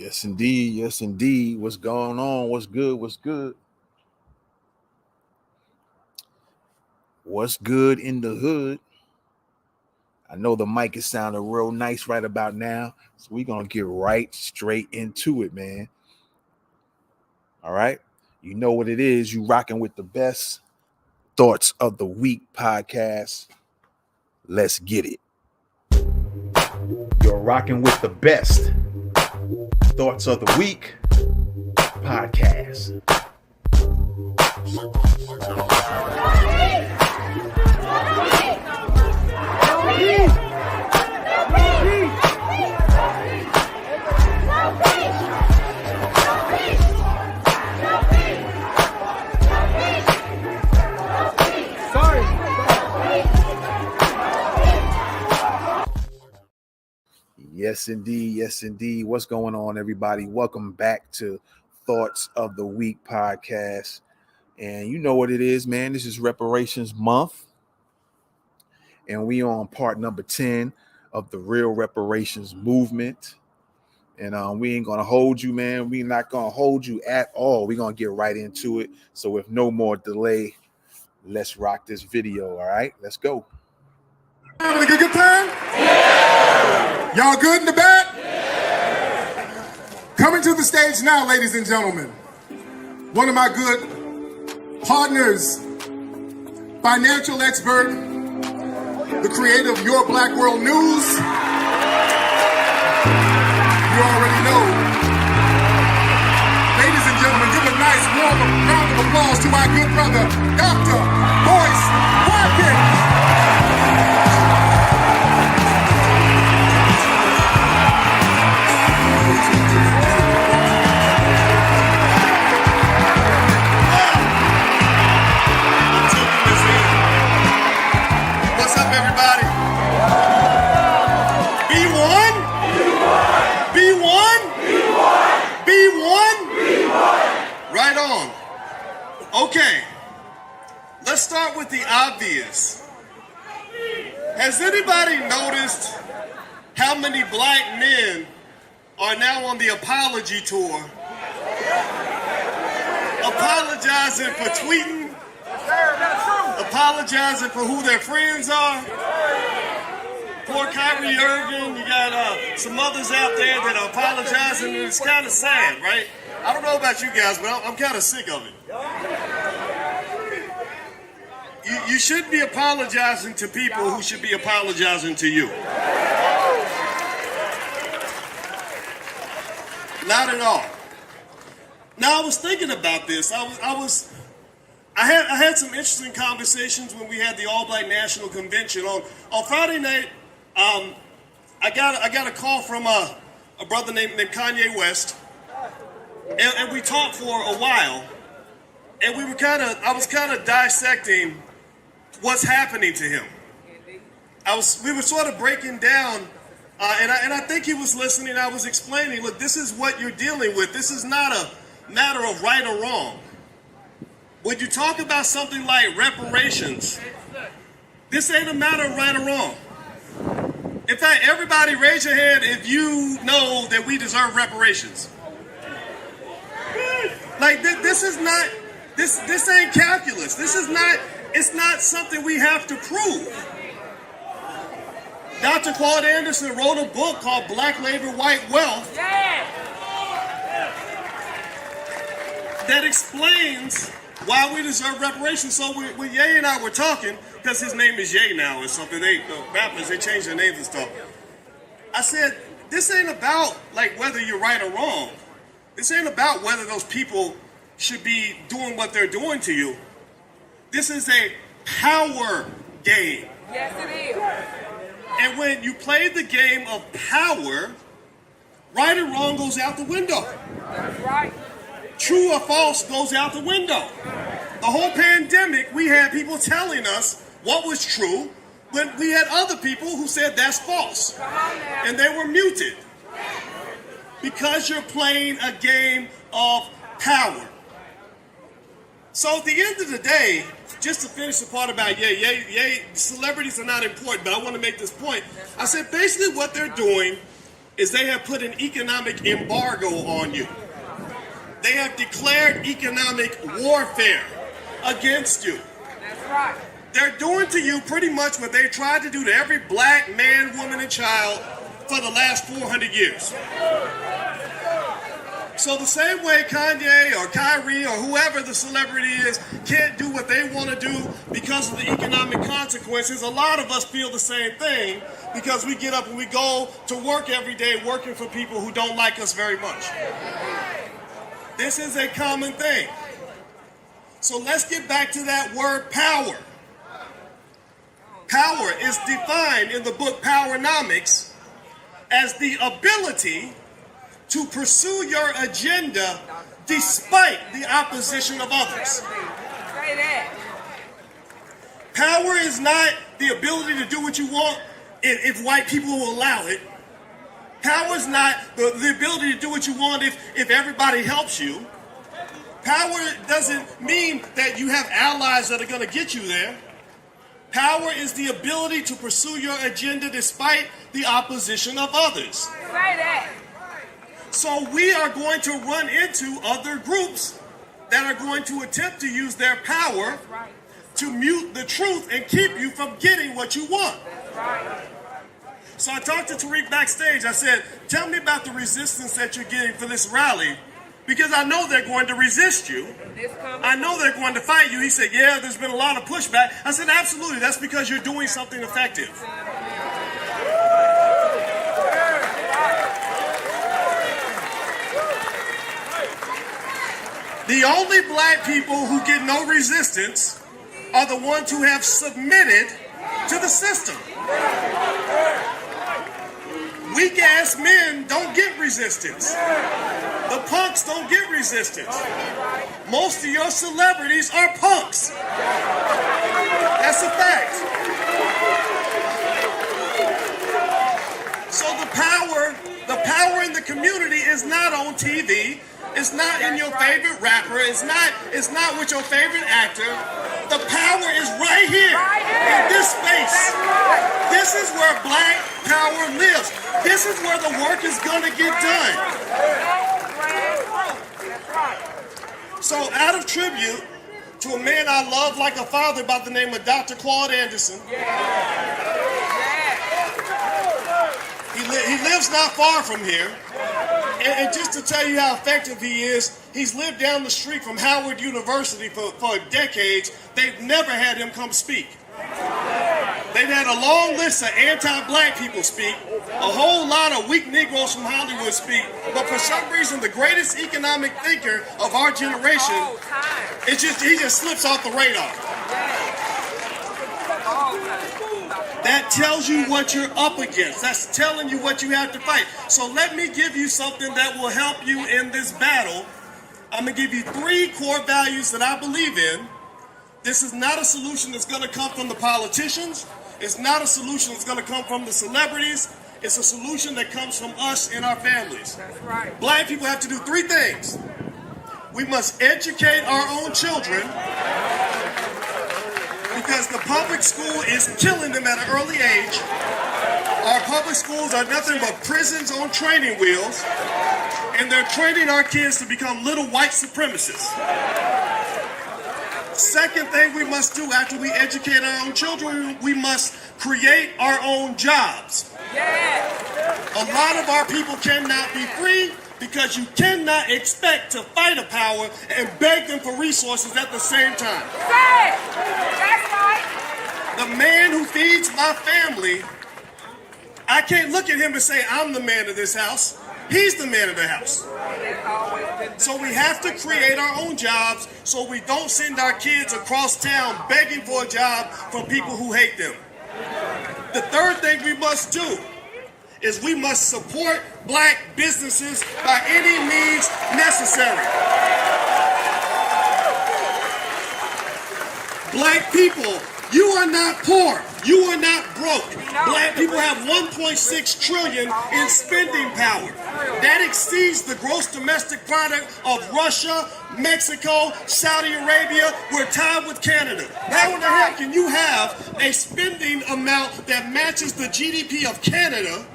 Yes, indeed. Yes, indeed. What's going on? What's good? What's good? What's good in the hood? I know the mic is sounding real nice right about now, so we're going to get right straight into it, man. All right? You know what it is. You rocking with the best Thoughts of the Week podcast. Let's get it. You're rocking with the best Thoughts of the Week podcast. Yes, indeed. Yes, indeed. What's going on, everybody? Welcome back to Thoughts of the Week podcast. And you know what it is, man. This is Reparations Month. And we on part number 10 of the Real Reparations movement. And we ain't going to hold you, man. We're not going to hold you at all. We're going to get right into it. So with no more delay, let's rock this video, all right? Let's go. Having a good time? Yeah. Y'all good in the back? Yeah. Coming to the stage now, ladies and gentlemen, one of my good partners, financial expert, the creator of Your Black World News. You already know. Ladies and gentlemen, give a nice warm round of applause to my good brother, Dr. Boyce Watkins. What's up, everybody? B1? B1? B1? B1? B1? Right on. Okay. Let's start with the obvious. Has anybody noticed how many black men are now on the apology tour? Apologizing for tweeting, apologizing for who their friends are. Poor Kyrie Irving, you got some others out there that are apologizing, and it's kind of sad, right? I don't know about you guys, but I'm kind of sick of it. You should be apologizing to people who should be apologizing to you. Not at all. Now, I was thinking about this. I had some interesting conversations when we had the All Black National Convention on Friday night. I got a call from a brother named Kanye West, and we talked for a while, and I was kind of dissecting what's happening to him. We were sort of breaking down, and I think he was listening. I was explaining, look, this is what you're dealing with. This is not a matter of right or wrong. When you talk about something like reparations, this ain't a matter of right or wrong. In fact, everybody raise your hand if you know that we deserve reparations. Like, this is not, this ain't calculus. It's not something we have to prove. Dr. Claude Anderson wrote a book called Black Labor, White Wealth that explains why we deserve reparations. So when Ye and I were talking, because his name is Ye now or something, rappers, they change their names and stuff. I said, this ain't about like whether you're right or wrong. This ain't about whether those people should be doing what they're doing to you. This is a power game. Yes, it is. And when you play the game of power, right and wrong goes out the window. That's right. True or false goes out the window. The whole pandemic, we had people telling us what was true when we had other people who said that's false. And they were muted. Because you're playing a game of power. So at the end of the day, just to finish the part about Ye, celebrities are not important, but I want to make this point. I said basically what they're doing is they have put an economic embargo on you. They have declared economic warfare against you. That's right. They're doing to you pretty much what they tried to do to every black man, woman, and child for the last 400 years. So the same way Kanye or Kyrie or whoever the celebrity is can't do what they want to do because of the economic consequences, a lot of us feel the same thing because we get up and we go to work every day working for people who don't like us very much. This is a common thing. So let's get back to that word power. Power is defined in the book Powernomics as the ability to pursue your agenda despite the opposition of others. Say that. Power is not the ability to do what you want if white people will allow it. Power is not the ability to do what you want if everybody helps you. Power doesn't mean that you have allies that are going to get you there. Power is the ability to pursue your agenda despite the opposition of others. Say that. So we are going to run into other groups that are going to attempt to use their power to mute the truth and keep you from getting what you want. So I talked to Tariq backstage. I said, tell me about the resistance that you're getting for this rally, because I know they're going to resist you. I know they're going to fight you. He said, yeah, there's been a lot of pushback. I said, absolutely. That's because you're doing something effective. The only black people who get no resistance are the ones who have submitted to the system. Weak ass men don't get resistance. The punks don't get resistance. Most of your celebrities are punks. That's a fact. So the power in the community is not on TV. It's not in your favorite rapper. It's not with your favorite actor. The power is right here in this space. This is where black power lives. This is where the work is going to get done. So out of tribute to a man I love like a father by the name of Dr. Claude Anderson. He lives not far from here. And just to tell you how effective he is, he's lived down the street from Howard University for decades. They've never had him come speak. They've had a long list of anti-black people speak, a whole lot of weak Negroes from Hollywood speak, but for some reason the greatest economic thinker of our generation, he just slips off the radar. That tells you what you're up against. That's telling you what you have to fight. So let me give you something that will help you in this battle. I'm going to give you 3 core values that I believe in. This is not a solution that's going to come from the politicians. It's not a solution that's going to come from the celebrities. It's a solution that comes from us and our families. That's right. Black people have to do 3 things. We must educate our own children, because the public school is killing them at an early age. Our public schools are nothing but prisons on training wheels, and they're training our kids to become little white supremacists. Second thing we must do after we educate our own children, we must create our own jobs. A lot of our people cannot be free because you cannot expect to fight a power and beg them for resources at the same time. That's right. The man who feeds my family, I can't look at him and say, I'm the man of this house. He's the man of the house. So we have to create our own jobs so we don't send our kids across town begging for a job from people who hate them. The third thing we must do is we must support black businesses by any means necessary. Black people, you are not poor. You are not broke. Black people have 1.6 trillion in spending power. That exceeds the gross domestic product of Russia, Mexico, Saudi Arabia. We're tied with Canada. How in the hell can you have a spending amount that matches the GDP of Canada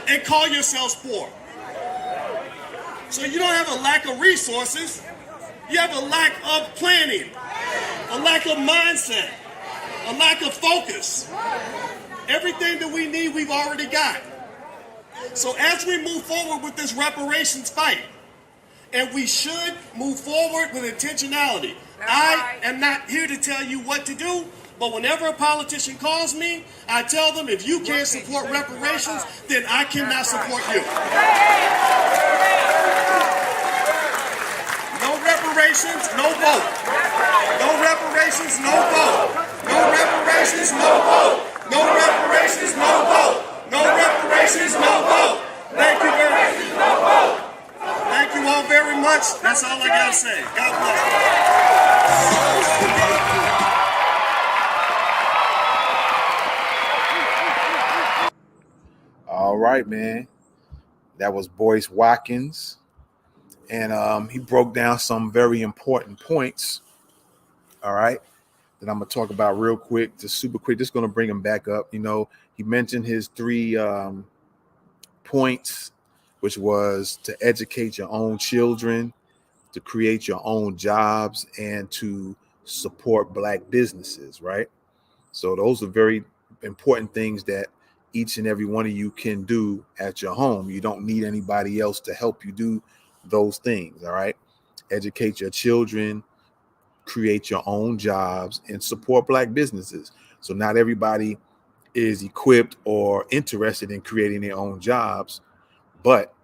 and call yourselves poor. So you don't have a lack of resources. You have a lack of planning, a lack of mindset, a lack of focus. Everything that we need, we've already got. So as we move forward with this reparations fight, and we should move forward with intentionality. I am not here to tell you what to do, but whenever a politician calls me, I tell them if you can't support reparations, then I cannot support you. No reparations, no vote. No reparations, no vote. No reparations, no vote. No reparations, no vote. No reparations, no vote. Thank you very much. Thank you all very much. That's all I gotta say. God bless. All right, man. That was Boyce Watkins. And he broke down some very important points. All right. That I'm going to talk about real quick, just super quick. Just going to bring him back up. You know, he mentioned his 3 points, which was to educate your own children, to create your own jobs, and to support Black businesses, right? So those are very important things that each and every one of you can do at your home. You don't need anybody else to help you do those things, all right? Educate your children, create your own jobs, and support Black businesses. So not everybody is equipped or interested in creating their own jobs, but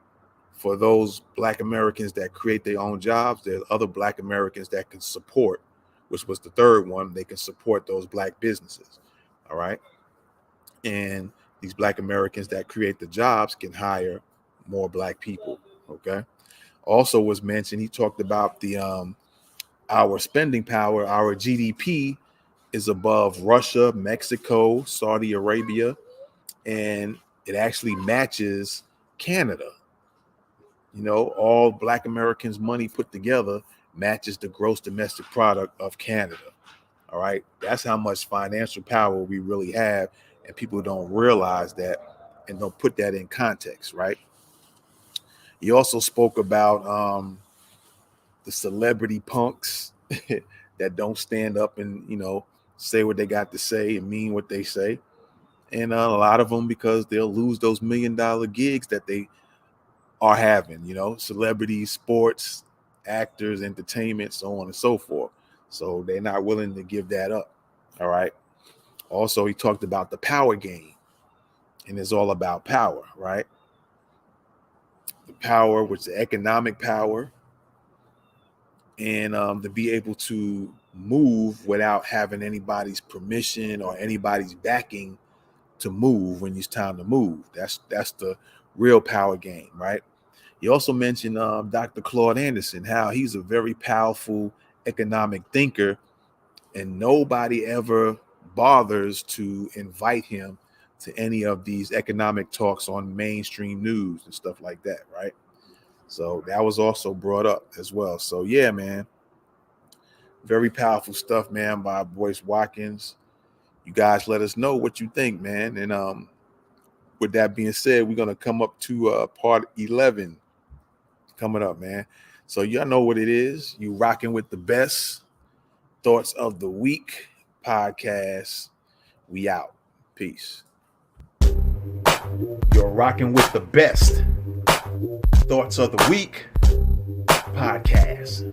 for those Black Americans that create their own jobs, there's other Black Americans that can support, which was the third one, they can support those Black businesses, all right? And these Black Americans that create the jobs can hire more Black people, okay? Also was mentioned, he talked about the our spending power, our GDP is above Russia, Mexico, Saudi Arabia, and it actually matches Canada. You know, all Black Americans' money put together matches the gross domestic product of Canada. All right. That's how much financial power we really have. And people don't realize that and don't put that in context. Right. He also spoke about the celebrity punks that don't stand up and, you know, say what they got to say and mean what they say. And a lot of them, because they'll lose those $1 million gigs that they are having, you know, celebrities, sports, actors, entertainment, so on and so forth. So they're not willing to give that up. All right. Also, he talked about the power game, and it's all about power, right? The power, which is the economic power, and to be able to move without having anybody's permission or anybody's backing to move when it's time to move. That's the real power game, right? He also mentioned Dr. Claude Anderson, how he's a very powerful economic thinker, and nobody ever bothers to invite him to any of these economic talks on mainstream news and stuff like that, right? So that was also brought up as well. So yeah, man, very powerful stuff, man, by Boyce Watkins. You guys let us know what you think, man. And with that being said, we're gonna come up to part 11 coming up, man. So y'all know what it is. You rocking with the best thoughts of the week podcast. We out. Peace. You're rocking with the best thoughts of the week podcast.